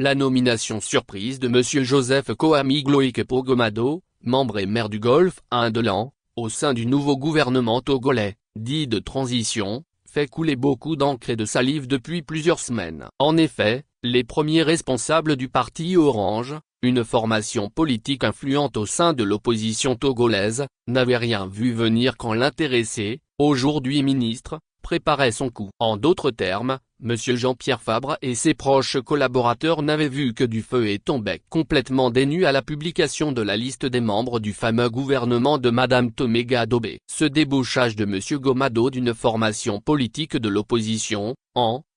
la nomination surprise de M. Joseph Koami Gloïkepo Gomado, membre et maire du Golfe Indolan, au sein du nouveau gouvernement togolais, dit de transition, fait couler beaucoup d'encre et de salive depuis plusieurs semaines. En effet, les premiers responsables du parti Orange, une formation politique influente au sein de l'opposition togolaise, n'avaient rien vu venir quand l'intéressé, aujourd'hui ministre, préparait son coup. En d'autres termes, M. Jean-Pierre Fabre et ses proches collaborateurs n'avaient vu que du feu et tombaient complètement dénus à la publication de la liste des membres du fameux gouvernement de Mme Toméga Dobé. Ce débauchage de M. Gomado d'une formation politique de l'opposition,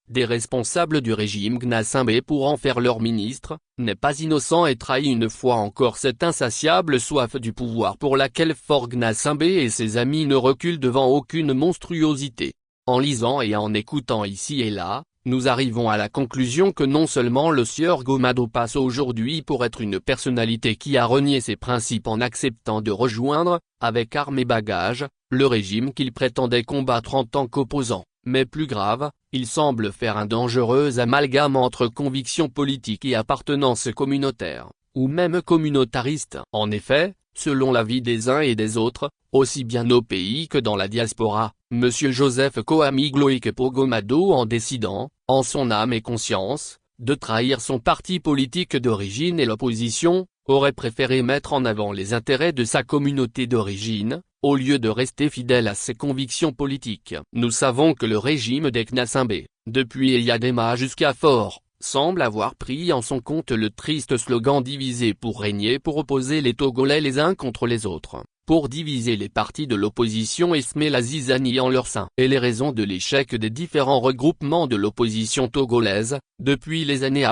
des responsables du régime Gnassingbé pour en faire leur ministre, n'est pas innocent et trahit une fois encore cette insatiable soif du pouvoir pour laquelle Faure Gnassingbé et ses amis ne reculent devant aucune monstruosité. En lisant et en écoutant ici et là, nous arrivons à la conclusion que non seulement le sieur Gomado passe aujourd'hui pour être une personnalité qui a renié ses principes en acceptant de rejoindre, avec armes et bagages, le régime qu'il prétendait combattre en tant qu'opposant, mais plus grave, il semble faire un dangereux amalgame entre convictions politiques et appartenance communautaire, ou même communautariste. En effet, selon l'avis des uns et des autres, aussi bien au pays que dans la diaspora, M. Joseph Koami Gloïkepo Gomado en décidant, en son âme et conscience, de trahir son parti politique d'origine et l'opposition, aurait préféré mettre en avant les intérêts de sa communauté d'origine, au lieu de rester fidèle à ses convictions politiques. Nous savons que le régime des Gnassingbé, depuis Eyadema jusqu'à Faure, semble avoir pris en son compte le triste slogan « Diviser pour régner » pour opposer les Togolais les uns contre les autres, pour diviser les partis de l'opposition et semer la zizanie en leur sein. Et les raisons de l'échec des différents regroupements de l'opposition togolaise, depuis les années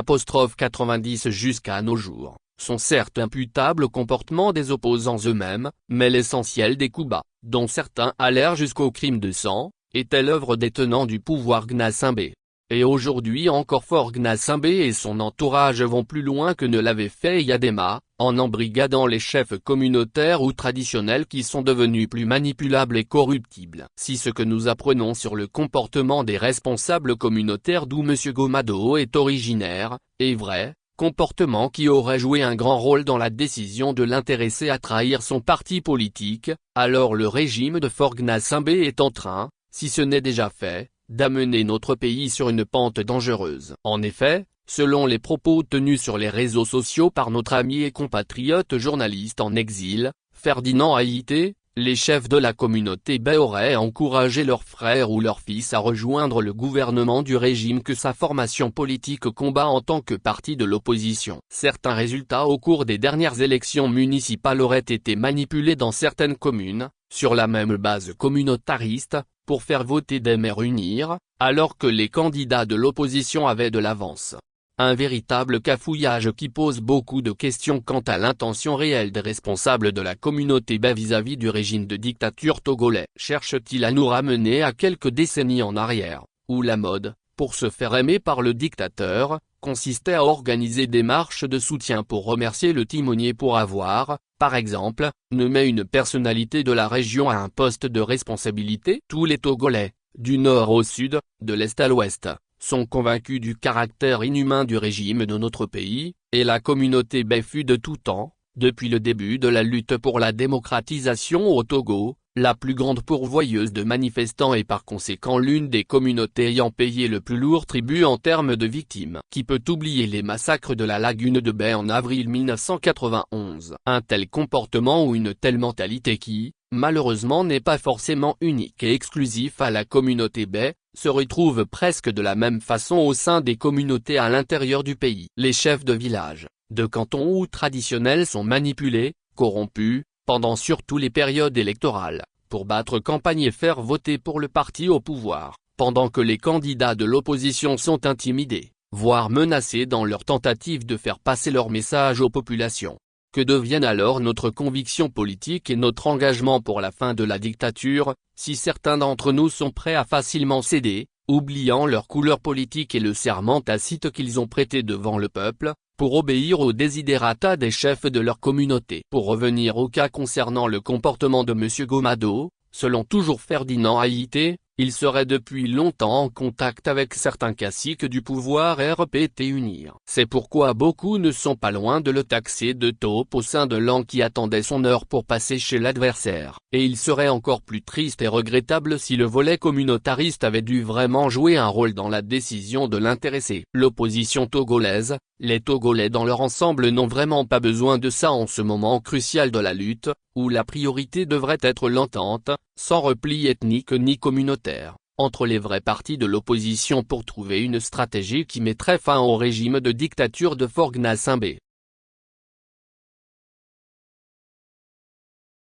'90 jusqu'à nos jours, sont certes imputables au comportement des opposants eux-mêmes, mais l'essentiel des coups bas, dont certains allèrent jusqu'au crime de sang, était l'œuvre des tenants du pouvoir Gnassingbé. Et aujourd'hui encore Faure Gnassingbé et son entourage vont plus loin que ne l'avait fait Eyadema, en embrigadant les chefs communautaires ou traditionnels qui sont devenus plus manipulables et corruptibles. Si ce que nous apprenons sur le comportement des responsables communautaires d'où M. Gomado est originaire, est vrai, comportement qui aurait joué un grand rôle dans la décision de l'intéresser à trahir son parti politique, alors le régime de Faure Gnassingbé est en train, si ce n'est déjà fait, d'amener notre pays sur une pente dangereuse. En effet, selon les propos tenus sur les réseaux sociaux par notre ami et compatriote journaliste en exil, Ferdinand Haïté, les chefs de la communauté Bay auraient encouragé leurs frères ou leurs fils à rejoindre le gouvernement du régime que sa formation politique combat en tant que parti de l'opposition. Certains résultats au cours des dernières élections municipales auraient été manipulés dans certaines communes, sur la même base communautariste, pour faire voter des maires unir, alors que les candidats de l'opposition avaient de l'avance. Un véritable cafouillage qui pose beaucoup de questions quant à l'intention réelle des responsables de la communauté Bay vis-à-vis du régime de dictature togolais. Cherche-t-il à nous ramener à quelques décennies en arrière, où la mode, pour se faire aimer par le dictateur, consistait à organiser des marches de soutien pour remercier le timonier pour avoir, par exemple, nommé une personnalité de la région à un poste de responsabilité? Tous les Togolais, du nord au sud, de l'est à l'ouest, sont convaincus du caractère inhumain du régime de notre pays, et la communauté Bay fut de tout temps, depuis le début de la lutte pour la démocratisation au Togo, la plus grande pourvoyeuse de manifestants et par conséquent l'une des communautés ayant payé le plus lourd tribut en termes de victimes. Qui peut oublier les massacres de la lagune de Bay en avril 1991? Un tel comportement ou une telle mentalité qui, malheureusement n'est pas forcément unique et exclusif à la communauté Bay, se retrouve presque de la même façon au sein des communautés à l'intérieur du pays. Les chefs de village, de canton ou traditionnels sont manipulés, corrompus, pendant surtout les périodes électorales, pour battre campagne et faire voter pour le parti au pouvoir, pendant que les candidats de l'opposition sont intimidés, voire menacés dans leur tentative de faire passer leur message aux populations. Que deviennent alors notre conviction politique et notre engagement pour la fin de la dictature, si certains d'entre nous sont prêts à facilement céder, oubliant leur couleur politique et le serment tacite qu'ils ont prêté devant le peuple, pour obéir aux desiderata des chefs de leur communauté? Pour revenir au cas concernant le comportement de M. Gomado, selon toujours Ferdinand Haïté, Il serait depuis longtemps en contact avec certains caciques du pouvoir RPT unir. C'est pourquoi beaucoup ne sont pas loin de le taxer de taupe au sein de l'an qui attendait son heure pour passer chez l'adversaire. Et il serait encore plus triste et regrettable si le volet communautariste avait dû vraiment jouer un rôle dans la décision de l'intéresser. L'opposition togolaise, les Togolais dans leur ensemble n'ont vraiment pas besoin de ça en ce moment crucial de la lutte, où la priorité devrait être l'entente, sans repli ethnique ni communautaire, entre les vrais partis de l'opposition pour trouver une stratégie qui mettrait fin au régime de dictature de Faure Gnassingbé.